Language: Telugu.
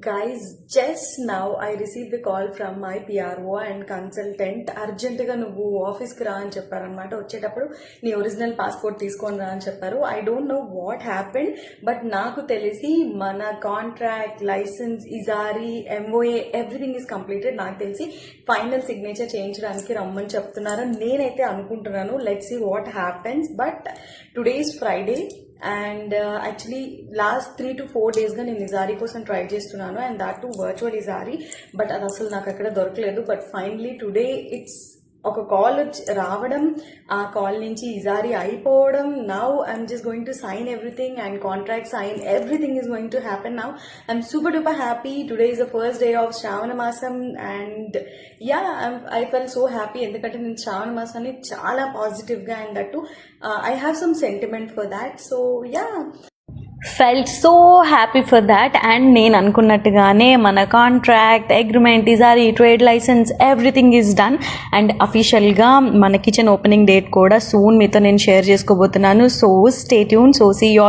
Guys, just now I received a call from my PRO and consultant. అర్జెంటుగా నువ్వు ఆఫీస్కి రా అని చెప్పారనమాట. వచ్చేటప్పుడు నీ ఒరిజినల్ పాస్పోర్ట్ తీసుకొని రా అని చెప్పారు. I don't know what happened, but నాకు తెలిసి మన contract, license, Ejari, MOA everything is completed. నాకు తెలిసి ఫైనల్ సిగ్నేచర్ చేయించడానికి రమ్మని చెప్తున్నారు. నేనైతే అనుకుంటున్నాను, let's see what happens. But today is Friday and actually last 3 to 4 daysగా నేను ఇజారీ కోసం ట్రై చేస్తున్నాను, and that too virtual Ejari. But అది అసలు నాకు ఎక్కడ దొరకలేదు. బట్ ఫైనలీ టుడే ఇట్స్ ఒక కాల్ రావడం, ఆ కాల్ నుంచి ఇజారీ అయిపోవడం. Now I'm just going to sign everything and contract sign, everything is going to happen now. I'm super duper happy. Today is the first day of Shravana మాసం and yeah I felt so happy. ఎందుకంటే నేను శ్రావణ మాసాన్ని చాలా పాజిటివ్గా and that too I have some sentiment for that. So yeah, felt so happy for that. And నేను అనుకున్నట్టుగానే మన contract, agreement, Ejari, trade license everything is done. And అఫీషియల్గా మన కిచెన్ ఓపెనింగ్ డేట్ కూడా సూన్ మీతో నేను షేర్ చేసుకోబోతున్నాను. So stay tune. So see you